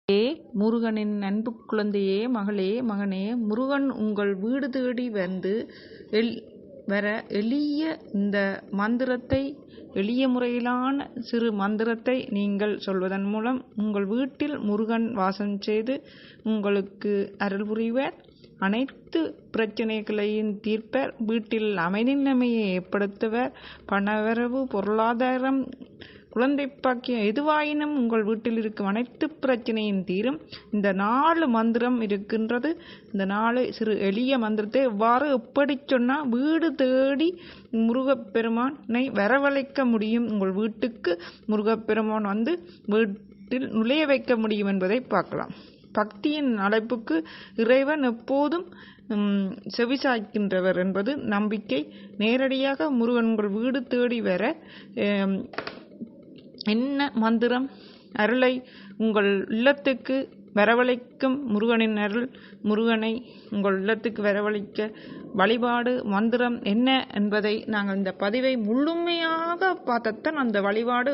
முருகனின் அன்பு குழந்தையே, மகளே, மகனே, முருகன் உங்கள் வீடு தேடி வந்து வர எளிய இந்த மந்திரத்தை, எளிய முறையிலான சிறு மந்திரத்தை நீங்கள் சொல்வதன் மூலம் உங்கள் வீட்டில் முருகன் வாசம் செய்து உங்களுக்கு அருள் புரிவர். அனைத்து பிரச்சனைகளையும் தீர்ப்பர். வீட்டில் அமைதியின்மையை ஏற்படுத்துவர். பணவரவு, பொருளாதாரம், குழந்தை பாக்கியம் எதுவாயினும் உங்கள் வீட்டில் இருக்கும் அனைத்து பிரச்சனையும் தீரும். இந்த 4 மந்திரம் இருக்கின்றது. இந்த 4 சிறு எளிய மந்திரத்தை எப்படி சொன்னால் வீடு தேடி முருகப்பெருமானை வரவழைக்க முடியும். உங்கள் வீட்டுக்கு முருகப்பெருமான் வந்து வீட்டில் நுழைய வைக்க முடியும் என்பதை பார்க்கலாம். பக்தியின் அழைப்புக்கு இறைவன் எப்போதும் செவிசாய்க்கின்றவர் என்பது நம்பிக்கை. நேரடியாக முருகன் உங்கள் வீடு தேடி வர என்ன மந்திரம் அருளை உங்கள் இல்லத்துக்கு வரவழைக்கும் முருகனின் அருள், முருகனை உங்கள் இல்லத்துக்கு வரவழைக்க வழிபாடு மந்திரம் என்ன என்பதை நாங்கள் இந்த பதிவை முழுமையாக பார்த்தத்தான் அந்த வழிபாடு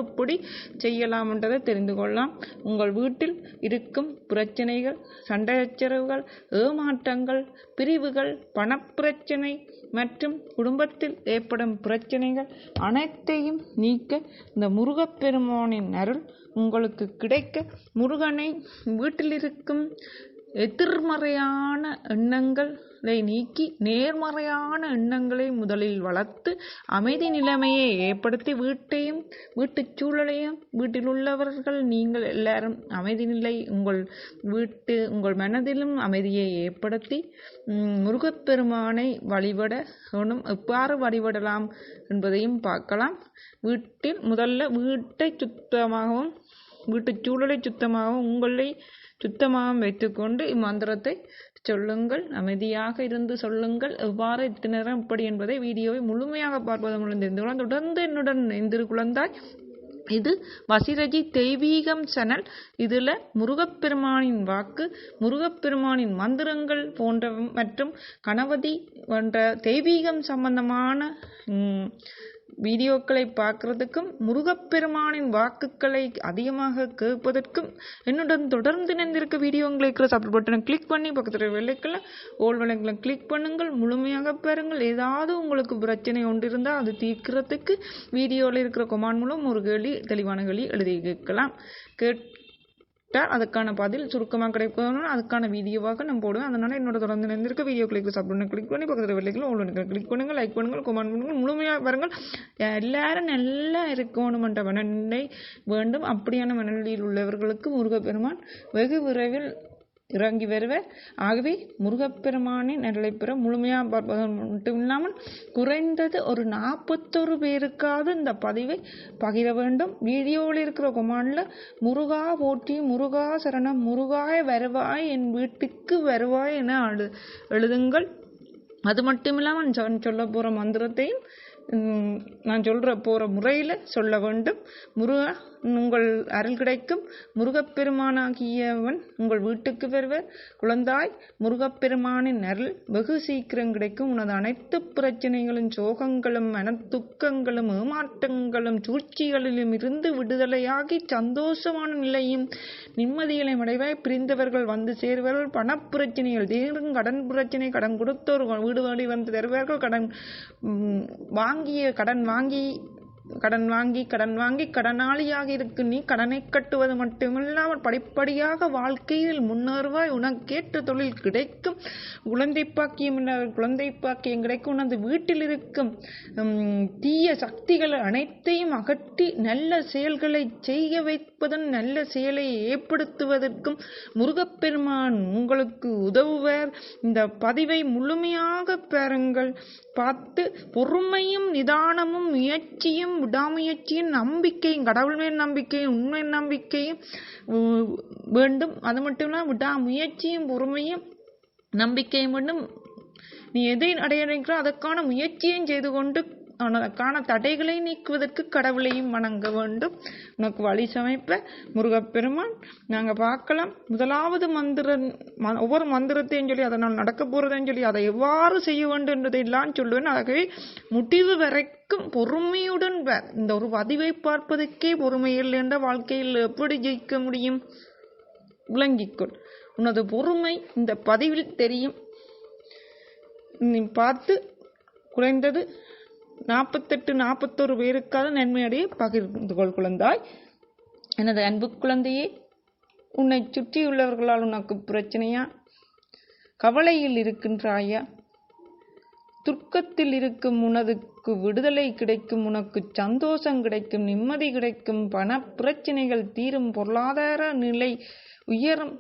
எப்படி செய்யலாம் என்றதை தெரிந்து கொள்ளலாம். உங்கள் வீட்டில் இருக்கும் பிரச்சனைகள், சண்டைச்சரவுகள், ஏமாற்றங்கள், பிரிவுகள், பணப்பிரச்சனை மற்றும் குடும்பத்தில் ஏற்படும் பிரச்சனைகள் அனைத்தையும் நீக்க இந்த முருகப்பெருமானின் அருள் உங்களுக்கு கிடைக்க, முருகனை வீட்டில் இருக்கும் எதிர்மறையான எண்ணங்களை நீக்கி நேர்மறையான எண்ணங்களை முதலில் வளர்த்து அமைதி நிலைமையை ஏற்படுத்தி வீட்டையும் வீட்டுச் சூழலையும் வீட்டில் உள்ளவர்கள் நீங்கள் எல்லாரும் அமைதி நிலை உங்கள் மனதிலும் அமைதியை ஏற்படுத்தி முருகப்பெருமானை வழிபட எவ்வாறு வழிபடலாம் என்பதையும் பார்க்கலாம். வீட்டில் முதல்ல வீட்டை சுத்தமாகவும் வீட்டுச் சூழலை சுத்தமாகவும் உங்களை சுத்தமாக வைத்துக்கொண்டு இம்மந்திரத்தை சொல்லுங்கள். அமைதியாக இருந்து சொல்லுங்கள். எவ்வாறு இத்தனை நேரம் எப்படி என்பதை வீடியோவை முழுமையாக பார்ப்பதன் மூலம் தெரிந்து கொள்ளலாம். தொடர்ந்து என்னுடன் இணைந்து குழந்தாய். இது வசிரஜி தெய்வீகம் சேனல். இதில் முருகப்பெருமானின் வாக்கு, முருகப்பெருமானின் மந்திரங்கள் போன்ற மற்றும் கணபதி போன்ற தெய்வீகம் சம்பந்தமான வீடியோக்களை பார்க்கறதுக்கும் முருகப்பெருமானின் வாக்குகளை அதிகமாக கேட்பதற்கும் என்னுடன் தொடர்ந்து இணைந்திருக்க வீடியோங்களுக்கு சப்ஸ்கிரைப் பட்டனை கிளிக் பண்ணி பக்கத்தில் வெள்ளைக்கெல்லாம் ஓல் வலைகளை கிளிக் பண்ணுங்கள். முழுமையாக பாருங்கள். ஏதாவது உங்களுக்கு பிரச்சனை ஒன்று இருந்தால் அது தீர்க்கிறதுக்கு வீடியோவில் இருக்கிற கமெண்ட் மூலம் ஒரு கேள்வி, தெளிவான கேள்வி எழுதி கேட்கலாம். அதுக்கான பதில் சுருக்கமாக கிடைக்கணும். அதுக்கான வீடியோவாக நம்ம போடுவேன். அதனால என்னோட தொடர்ந்து இணைந்திருக்க வீடியோ கிளிக் பண்ணி பக்கத்தில் வெள்ளைகள் கிளிக் பண்ணுங்கள், லைக் பண்ணுங்கள், கமெண்ட் பண்ணுங்கள். முழுமையாக பாருங்கள். எல்லாரும் நல்லா இருக்கணும் என்ற மனநிலை வேண்டும். அப்படியான மனநிலையில் உள்ளவர்களுக்கு முருகப்பெருமான் வெகு விரைவில் இறங்கி வருவர். ஆகவே முருகப்பெருமானின் அருளை பெற முழுமையாக பார்ப்பது மட்டும் இல்லாமல் குறைந்தது ஒரு 41 பேருக்காவது இந்த பதிவை பகிர வேண்டும். வீடியோவில் இருக்கிற கொமாண்டில் முருகா போற்றி, முருகா சரணம், முருகாய் வருவாய், என் வீட்டுக்கு வருவாய் என எழுதுங்கள். அது மட்டும் இல்லாமல் சொல்ல போகிற மந்திரத்தையும் நான் போகிற முறையில் சொல்ல வேண்டும். முருகா உங்கள் அருள் கிடைக்கும். முருகப்பெருமானாகியவன் உங்கள் வீட்டுக்கு வருவர். குழந்தாய், முருகப்பெருமானின் அருள் வெகு சீக்கிரம் கிடைக்கும். உனது அனைத்து பிரச்சனைகளும், சோகங்களும், மனத்துக்கங்களும், ஏமாற்றங்களும், சூழ்ச்சிகளிலும் இருந்து விடுதலையாகி சந்தோஷமான நிலையும் நிம்மதிகளையும் அடைவாய். பிரிந்தவர்கள் வந்து சேர்வர்கள். பணப்பிரச்சனைகள் தீரும். கடன் பிரச்சனை, கடன் கொடுத்தோர் வீடு வாடி வந்து தருவார்கள். கடன் வாங்கி கடனாளியாக இருக்கு நீ கடனை கட்டுவது மட்டுமில்லாமல் படிப்படியாக வாழ்க்கையில் முன்னேறுவாய். உனக்கேற்ற தொழில் கிடைக்கும். குழந்தை பாக்கியம் கிடைக்கும். உனது வீட்டில் இருக்கும் தீய சக்திகள் அனைத்தையும் அகற்றி நல்ல செயல்களை செய்ய வைப்பதன், நல்ல செயலை ஏற்படுத்துவதற்கும் முருகப்பெருமான் உங்களுக்கு உதவுவர். இந்த பதிவை முழுமையாக பாருங்கள். பார்த்து பொறுமையும் நிதானமும் முயற்சியும் விடாமுயற்சியும் நம்பிக்கையும், கடவுள் மேல் நம்பிக்கையும் உண்மை நம்பிக்கையும் வேண்டும். அது மட்டும் இல்லாமல் விடாமுயற்சியும் பொறுமையும் நம்பிக்கையும் வேண்டும். நீ எதை அடைய நினைக்கிறோ அதற்கான முயற்சியும் செய்து கொண்டு அதற்கான தடைகளை நீக்குவதற்கு கடவுளையும் வணங்க வேண்டும். உனக்கு வழி சமைப்ப முருகப்பெருமான். நாங்கள் பார்க்கலாம். முதலாவது மந்திரம், ஒவ்வொரு மந்திரத்தையும் சொல்லி அதனால் நடக்க போறதையும் சொல்லி அதை எவ்வாறு செய்ய வேண்டும் என்பதையெல்லாம் சொல்லுவேன். ஆகவே முடிவு வரைக்கும் பொறுமையுடன் இந்த ஒரு பதிவை பார்ப்பதற்கே பொறுமை இல்லை என்ற வாழ்க்கையில் எப்படி ஜெயிக்க முடியும்? விளங்கிக்கொள். உனது பொறுமை இந்த பதிவில் தெரியும். நீ பார்த்து குறைந்தது 48-41 பேருக்காவது நன்மையடைய பகிர்ந்து கொள் குழந்தாய். எனது அன்பு குழந்தையே, உன்னை சுற்றியுள்ளவர்களால் உனக்கு பிரச்சனையா? கவலையில் இருக்கின்றாயா? துர்க்கத்தில் இருக்கும் உனதுக்கு விடுதலை கிடைக்கும், உனக்கு சந்தோஷம் கிடைக்கும், நிம்மதி கிடைக்கும், பண பிரச்சனைகள் தீரும், பொருளாதார நிலை உயரும்.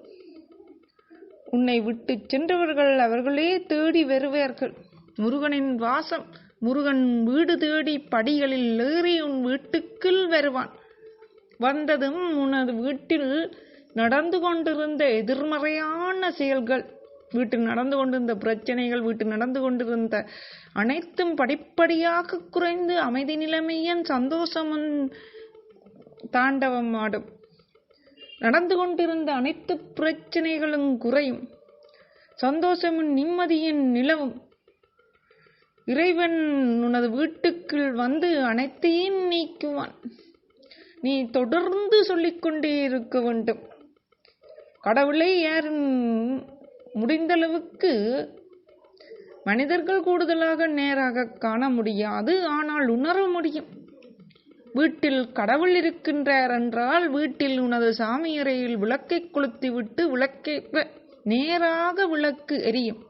உன்னை விட்டு சென்றவர்கள் அவர்களே தேடி வருவார்கள். முருகனின் வாசம், முருகன் வீடு தேடி படிகளில் ஏறி உன் வீட்டுக்குள் வருவான். வந்ததும் உனது வீட்டில் நடந்து கொண்டிருந்த எதிர்மறையான செயல்கள், வீட்டில் நடந்து கொண்டிருந்த பிரச்சனைகள், வீட்டில் நடந்து கொண்டிருந்த அனைத்தும் படிப்படியாக குறைந்து அமைதி நிலைமையின் சந்தோஷமும் தாண்டவம் ஆடும். நடந்து கொண்டிருந்த அனைத்து பிரச்சனைகளும் குறையும், சந்தோஷமும் நிம்மதியின் நிலவும். இறைவன் உனது வீட்டுக்குள் வந்து அனைத்தையும் நீக்குவான். நீ தொடர்ந்து சொல்லிக்கொண்டே இருக்க வேண்டும். கடவுளை யாரும் முடிந்தளவுக்கு மனிதர்கள் கூடுதலாக நேராக காண முடியாது, ஆனால் உணர முடியும். வீட்டில் கடவுள் இருக்கின்றார் என்றால் வீட்டில் உனது சாமியறையில் விளக்கை கொளுத்திவிட்டு விளக்கேற்ற நேராக விளக்கு எரியும்.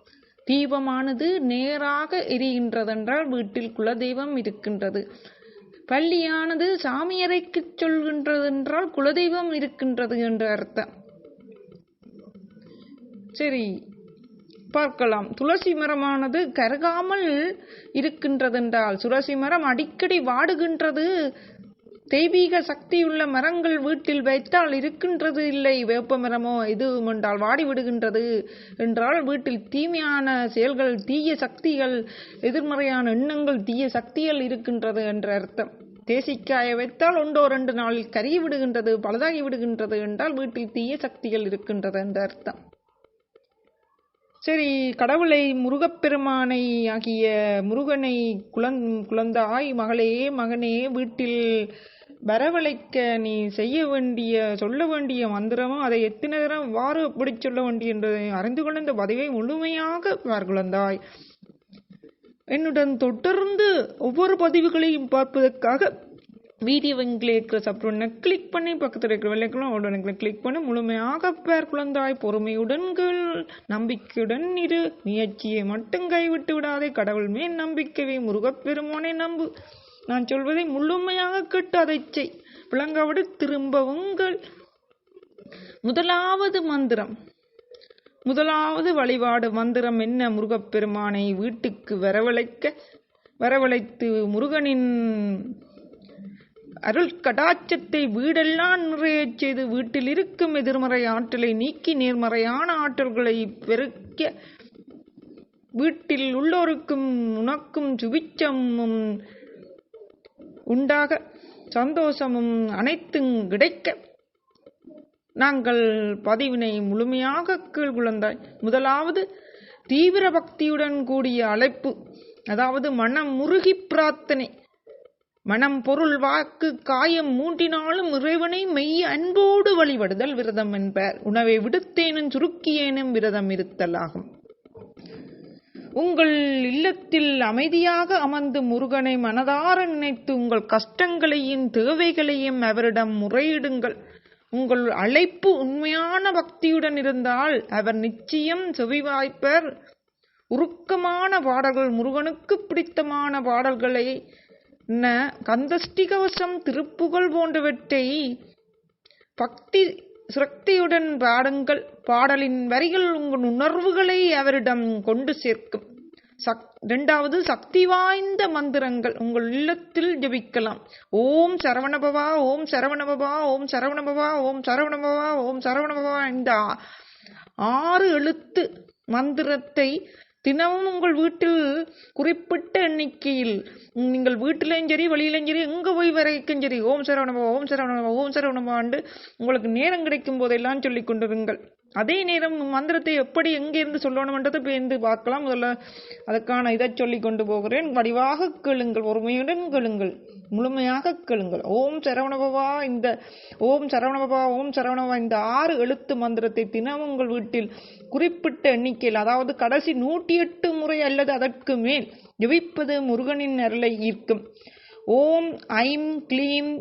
தீபமானது நேராக எரிகின்றதென்றால் வீட்டில் குலதெய்வம் இருக்கின்றது. பள்ளியானது சாமியறைக்கு சொல்கின்றதென்றால் குலதெய்வம் இருக்கின்றது என்ற அர்த்தம். சரி, பார்க்கலாம். துளசி மரமானது கருகாமல் இருக்கின்றதென்றால், துளசி மரம் அடிக்கடி வாடுகின்றது, தெய்வீக சக்தியுள்ள மரங்கள் வீட்டில் வைத்தால் இருக்கின்றது இல்லை, வேப்ப மரமோ எதுவும் என்றால் வாடி விடுகின்றது என்றால் வீட்டில் தீமையான செயல்கள், தீய சக்திகள், எதிர்மறையான எண்ணங்கள், தீய சக்திகள் இருக்கின்றது என்ற அர்த்தம். தேசிக்காய வைத்தால் 1-2 நாளில் கருகி விடுகின்றது, பழுதாகி விடுகின்றது என்றால் வீட்டில் தீய சக்திகள் இருக்கின்றது என்ற அர்த்தம். சரி, கடவுளை, முருகப்பெருமானை ஆகிய முருகனை குழந்தாய், மகளே, மகனே, வீட்டில் வரவழைக்க நீ சொல்ல வேண்டிய மந்திரமும் அதை எத்தனை நேரம் வாறு எப்படி சொல்ல வேண்டிய என்பதை அறிந்து கொள்ள இந்த பதிவை முழுமையாக குழந்தாய். என்னுடன் தொடர்ந்து ஒவ்வொரு பதிவுகளையும் பார்ப்பதற்காக வீடியோவில் இருக்கிற சப்ஸ்கிரைப் கிளிக் பண்ணி பக்கத்தில் இருக்கிற வெள்ளைக்கெல்லாம் உடனே கிளிக் பண்ணி முழுமையாக குழந்தாய். பொறுமையுடன் நம்பிக்கையுடன் இரு, முயற்சியை மட்டும் கைவிட்டு விடாதே. கடவுள் மேல் நம்பிக்கை, முருகப்பெருமானை நம்பு. நான் சொல்வதை முழுமையாக கேட்டு அதை செய். விளங்காவிட திரும்பவுங்கள். முதலாவது வழிபாடு மந்திரம் என்ன? முருகப்பெருமானை வீட்டுக்கு வரவழைத்து முருகனின் அருள் கடாட்சத்தை வீடெல்லாம் நிறைய செய்து வீட்டில் இருக்கும் எதிர்மறை ஆற்றலை நீக்கி நேர்மறையான ஆற்றல்களை பெருக்க வீட்டில் உள்ளோருக்கும் உனக்கும் சுபிச்சமும் உண்டாக சந்தோஷமும் அனைத்தும் கிடைக்க நாங்கள் பதிவினை முழுமையாக கீழ்குழந்தாய். முதலாவது தீவிர பக்தியுடன் கூடிய அழைப்பு, அதாவது மனம் முருகி பிரார்த்தனை. மனம், பொருள், வாக்கு, காயம் மூன்றினாலும் இறைவனை மெய் அன்போடு வழிபடுதல் விரதம் என்பார். உணவை விடுத்தேனும் சுருக்கியேனும் விரதம் இருத்தல் ஆகும். உங்கள் இல்லத்தில் அமைதியாக அமர்ந்து முருகனை மனதார நினைத்து உங்கள் கஷ்டங்களையும் தேவைகளையும் அவரிடம் முறையிடுங்கள். உங்கள் அழைப்பு உண்மையான பக்தியுடன் இருந்தால் அவர் நிச்சயம் செவிவாய்ப்பர். உருக்கமான பாடல்கள், முருகனுக்கு பிடித்தமான பாடல்களை கந்தஷ்டி கவசம், திருப்புகழ் போன்றவற்றை பக்தி சிரக்தியுடன் பாடுங்கள். பாடலின் வரிகள் உங்கள் உணர்வுகளை அவரிடம் கொண்டு சேர்க்கும். 2வது, சக்தி வாய்ந்த மந்திரங்கள் உங்கள் இல்லத்தில் ஜபிக்கலாம். ஓம் சரவணபவா, ஓம் சரவணபவா, ஓம் சரவணபவா, ஓம் சரவணபவா, ஓம் சரவணபவா, இந்த 6 எழுத்து மந்திரத்தை தினமும் உங்கள் வீட்டில் குறிப்பிட்ட எண்ணிக்கையில், நீங்கள் வீட்டிலையும் சரி வெளியிலையும் சரி எங்கே போய் வரைக்கும் சரி ஓம் சரவணபவா, ஓம் சரவணபவா, ஓம் சரவணபவா என்று உங்களுக்கு நேரம் கிடைக்கும் போதெல்லாம் சொல்லிக் கொண்டிருங்கள். அதே நேரம் மந்திரத்தை எப்படி எங்கிருந்து சொல்லணும்ன்றதை பேர்ந்து பார்க்கலாம். முதல்ல அதுக்கான இதை சொல்லி கொண்டு போகிறேன். வடிவாக கேளுங்கள், ஒருமையுடன் கேளுங்கள், முழுமையாக கேளுங்கள். ஓம் சரவணபவா ஓம் சரவணபவா ஓம் சரவணபவா இந்த 6 எழுத்து மந்திரத்தை தினம் உங்கள் வீட்டில் குறிப்பிட்ட எண்ணிக்கையில், அதாவது கடைசி 108 முறை அல்லது அதற்கு மேல் ஜபிப்பது முருகனின் அருளை ஈர்க்கும். ஓம் ஐம் க்ளீம்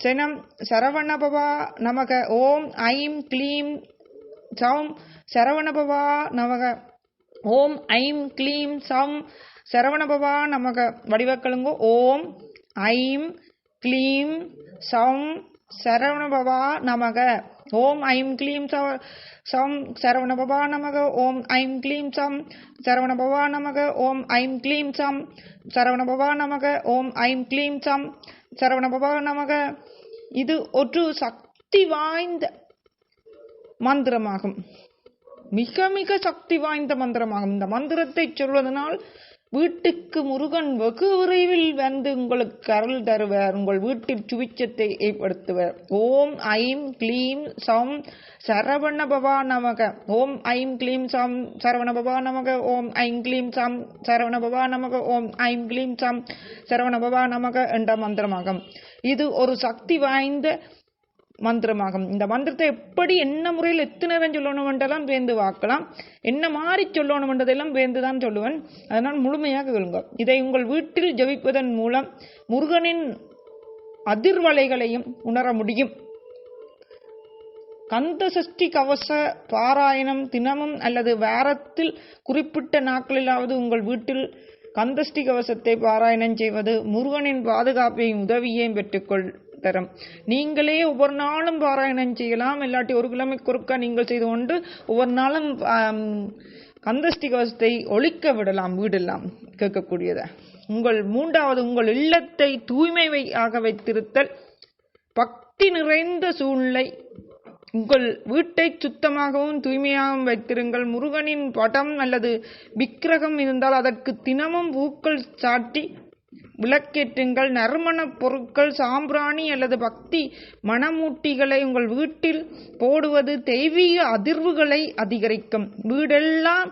செனம் சரவணபவா நமக. ஓம் ஐம் க்ளீம் சௌம் சரவணபவா நமக. ஓம் ஐம் க்ளீம் சௌம் சரவணபவா நமக. வடிவக்கலுங்கோ. ஓம் ஐம் க்ளீம் சௌம் சரவணபவா நமக. ஓம் ஐம் க்ளீம் சௌம் சரவணபவா நமக. ஓம் ஐம் க்ளீம் சம் சரவணபவா நமக. ஓம் ஐம் க்ளீம் சம் சரவணபவா நமக. ஓம் ஐம் க்ளீம் சம் சரவணபவா நமக. இது ஒரு சக்தி வாய்ந்த மந்திரமாகும். மிக மிக சக்தி வாய்ந்த மந்திரமாகும். இந்த மந்திரத்தை சொல்வதனால் வீட்டுக்கு முருகன் வெகு விரைவில் வந்து உங்களுக்கு அருள் தருவார். உங்கள் வீட்டில் சுவிச்சத்தை ஏற்படுத்துவார். ஓம் ஐம் க்ளீம் சம் சரவணபவா நமக. ஓம் ஐம் க்ளீம் சம் சரவணபவா நமக. ஓம் ஐம் க்ளீம் சம் சரவணபவா நமக. ஓம் ஐம் க்ளீம் சம் சரவணபவா நமக என்ற மந்திரமாகும். இது ஒரு சக்தி வாய்ந்த மந்திரமாகும். இந்த மந்திரத்தை எப்படி என்ன முறையில் எத்தனை நேரம் சொல்லணும் என்றெல்லாம் பேர்ந்து வாக்கலாம். என்ன மாதிரி சொல்லணும் என்றதெல்லாம் பேர்ந்து தான் சொல்லுவேன். அதனால் முழுமையாக கேளுங்க. இதை உங்கள் வீட்டில் ஜபிப்பதன் மூலம் முருகனின் அதிர்வலைகளையும் உணர முடியும். கந்த சஷ்டி கவச பாராயணம் தினமும் அல்லது வாரத்தில் குறிப்பிட்ட நாட்களிலாவது உங்கள் வீட்டில் கந்தஷ்டி கவசத்தை பாராயணம் செய்வது முருகனின் பாதுகாப்பையும் உதவியையும் பெற்றுக்கொள் தரும். நீங்களே ஒவ்வொரு நாளும் பாராயணம் செய்யலாம். இல்லாட்டி ஒரு கிழமைக்கு ஒருக்கா நீங்கள் செய்து கொண்டு ஒவ்வொரு நாளும் கந்தஷ்டி கவசத்தை ஒழிக்க விடலாம். வீடெல்லாம் கேட்கக்கூடியத. மூன்றாவது உங்கள் இல்லத்தை தூய்மையாக வைத்திருத்தல். பக்தி நிறைந்த சூழ்நிலை. உங்கள் வீட்டை சுத்தமாகவும் தூய்மையாகவும் வைத்திருங்கள். முருகனின் படம் அல்லது விக்கிரகம் இருந்தால் அதற்கு தினமும் பூக்கள் சாட்டி விளக்கேற்றுங்கள். நறுமண பொருட்கள், சாம்பிராணி அல்லது பக்தி மணமூட்டிகளை உங்கள் வீட்டில் போடுவது தெய்வீக அதிர்வுகளை அதிகரிக்கும். வீடெல்லாம்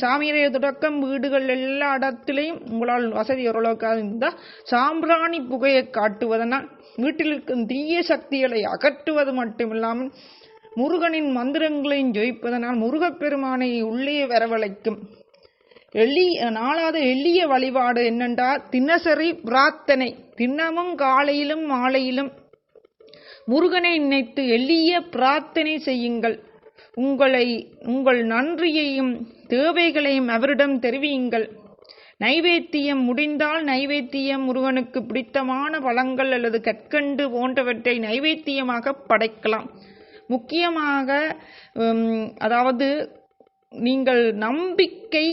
சாமியரைய தொடக்கம் வீடுகள் எல்லா இடத்திலையும் உங்களால் வசதி ஓரளவுக்கு இருந்தால் சாம்பிராணி புகையை காட்டுவதனால் வீட்டில் இருக்கும் தீய சக்திகளை அகற்றுவது மட்டுமில்லாமல் முருகனின் மந்திரங்களையும் ஜெயிப்பதனால் முருகப்பெருமானை உள்ளே வரவழைக்கும். நாலாவது எளிய வழிபாடு என்னென்றா தினசரி பிரார்த்தனை. தினமும் காலையிலும் மாலையிலும் முருகனை நினைத்து எளிய பிரார்த்தனை செய்யுங்கள். உங்கள் நன்றியையும் தேவைகளையும் அவரிடம் தெரிவியுங்கள். நைவேத்தியம் முடிந்தால் நைவேத்தியம் முருகனுக்கு பிடித்தமான பழங்கள் அல்லது கற்கண்டு போன்றவற்றை நைவேத்தியமாக படைக்கலாம். முக்கியமாக அதாவது நீங்கள் நம்பிக்கை,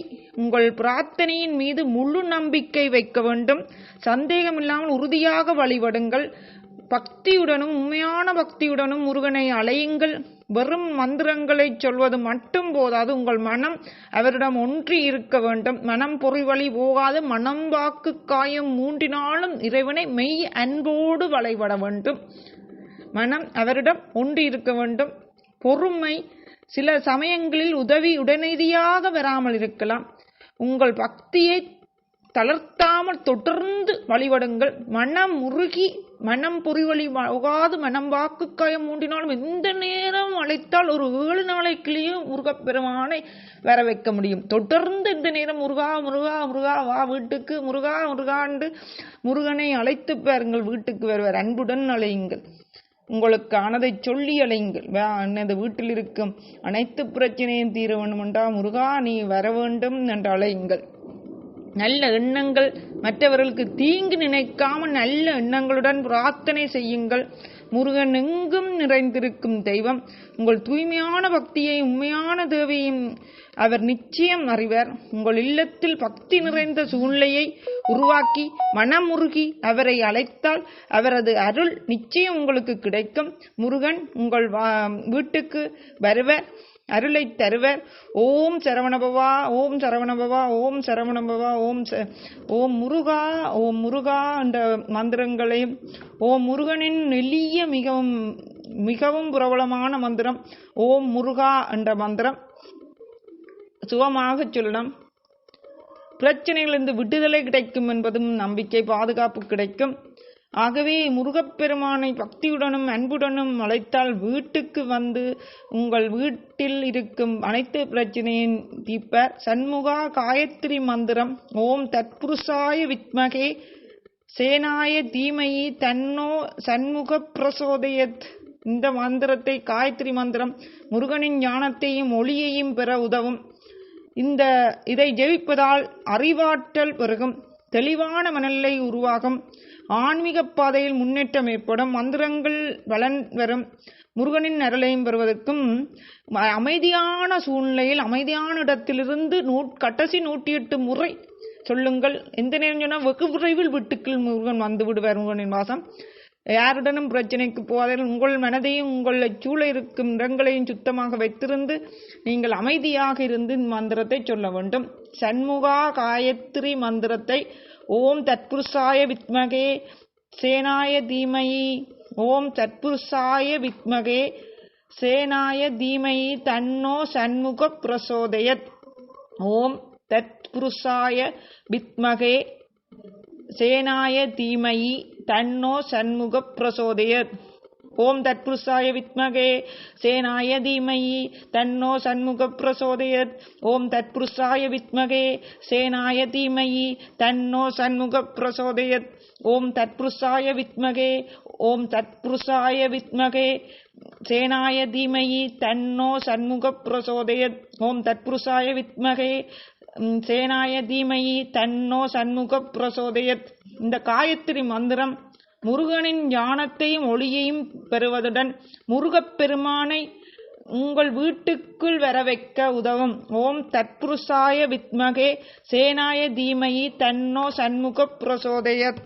உங்கள் பிரார்த்தனையின் மீது முழு நம்பிக்கை வைக்க வேண்டும். சந்தேகமில்லாமல் உறுதியாக வழிபடுங்கள். பக்தியுடனும் உண்மையான பக்தியுடனும் முருகனை அழையுங்கள். வெறும் மந்திரங்களை சொல்வது மட்டும் போதாது. உங்கள் மனம் அவரிடம் ஒன்றி இருக்க வேண்டும். மனம் பொறிவழி போகாது. மனம் வாக்கு காயம் மூன்றினாலும் இறைவனை மெய் அன்போடு வழிபட வேண்டும். மனம் அவரிடம் ஒன்றி இருக்க வேண்டும். பொறுமை. சில சமயங்களில் உதவி உடனடியாக வராமல் இருக்கலாம். உங்கள் பக்தியை தளர்த்தாமல் தொடர்ந்து வழிபடுங்கள். மனம் உருகி மனம் பொறிவழி போகாது. மனம் வாக்கு காயம் மூன்றினாலும் எந்த நேரம் அழைத்தால் ஒரு 7 நாளைக்குள்ளேயும் முருகப்பெருமானை வர வைக்க முடியும். தொடர்ந்து இந்த நேரம் முருகா முருகா முருகா வா வீட்டுக்கு, முருகா முருகாண்டு முருகனை அழைத்து பாருங்கள். வீட்டுக்கு வருவார். அன்புடன் அழையுங்கள். உங்களுக்கு ஆனதை சொல்லி அழையுங்கள். எனது வீட்டில் இருக்கும் அனைத்து பிரச்சனையும் தீர வேண்டும் என்றா முருகா நீ வர வேண்டும் என்று அழையுங்கள். நல்ல எண்ணங்கள், மற்றவர்களுக்கு தீங்கு நினைக்காமல் நல்ல எண்ணங்களுடன் பிரார்த்தனை செய்யுங்கள். முருகன் எங்கும் நிறைந்திருக்கும் தெய்வம். உங்கள் தூய்மையான பக்தியை உண்மையான தேவையும் அவர் நிச்சயம் அறிவார். உங்கள் இல்லத்தில் பக்தி நிறைந்த சூழ்நிலையை உருவாக்கி மனமுருகி அவரை அழைத்தால் அவரது அருள் நிச்சயம் உங்களுக்கு கிடைக்கும். முருகன் உங்கள் வீட்டுக்கு வருவர், அருளை தருவர். ஓம் சரவணபவா ஓம் சரவணபவா ஓம் சரவணபவா ஓம் முருகா என்ற மந்திரங்களையும் ஓம் முருகனின் எளிய மிகவும் மிகவும் பிரபலமான மந்திரம். ஓம் முருகா என்ற மந்திரம் சுகமாக சொல்லலாம். பிரச்சனைகளிலிருந்து விடுதலை கிடைக்கும் என்பதும் நம்பிக்கை, பாதுகாப்பு கிடைக்கும். ஆகவே முருகப்பெருமானை பக்தியுடனும் அன்புடனும் அழைத்தால் வீட்டுக்கு வந்து உங்கள் வீட்டில் இருக்கும் அனைத்து பிரச்சனையும் தீர்ப்பார். சண்முகா காயத்ரி மந்திரம். ஓம் தத்புருஷாய வித்மகே சேனாய தீமயி தன்னோ சண்முக பிரசோதயத். இந்த மந்திரத்தை, காயத்ரி மந்திரம், முருகனின் ஞானத்தையும் ஒளியையும் பெற உதவும். இதை ஜெபிப்பதால் அறிவாற்றல் பெருகும், தெளிவான மனநிலை உருவாகும், ஆன்மீக பாதையில் முன்னேற்றம் ஏற்படும், மந்திரங்கள் பலன் வரும். முருகனின் அருளையும் பெறுவதற்கும் அமைதியான சூழ்நிலையில் அமைதியான இடத்திலிருந்து கடைசி 108 முறை சொல்லுங்கள். எந்த நேரம் சொன்னால் வெகு விரைவில் வீட்டுக்குள் முருகன் வந்து விடுவார். முருகனின் வாசம். யாருடனும் பிரச்சனைக்கு போவதில் உங்கள் மனதையும் உங்களை சூழ இருக்கும் இடங்களையும் சுத்தமாக வைத்திருந்து நீங்கள் அமைதியாக இருந்து மந்திரத்தை சொல்ல வேண்டும். சண்முகா காயத்ரி மந்திரத்தை ஓம் தத்புருஷாய வித்மகே சேனாய தீமயி ஓம் தத்புருஷாய வித்மகே சேனாய தீமயி தன்னோ சண்முக பிரசோதயத். ஓம் தத்புருஷாய வித்மகே சேனாய தீமயி தன்னோ சண்முக பிரசோதயத். ஓம் தத்புருஷாய வித்மகே சேனாய தீமயி தன்னோ சண்முக பிரசோதயத். ஓம் தத்புருஷாய வித்மகே சேனாய தீமயி தன்னோ சண்முக பிரசோதயத். ஓம் தத்புருஷாய வித்மகே ஓம் தத்புருஷாய வித்மகே சேனாய தீமயி தன்னோ சண்முக பிரசோதயத். ஓம் தத்புருஷாய வித்மகே சேனாய தீமயி தன்னோ சண்முக பிரசோதயத். இந்த காயத்ரி மந்திரம் முருகனின் ஞானத்தையும் ஒளியையும் பெறுவதுடன் முருகப்பெருமானை உங்கள் வீட்டுக்குள் வர வைக்க உதவும். ஓம் தத்புருஷாய வித்மகே சேனாய தீமயி தன்னோ சண்முக பிரசோதயத்.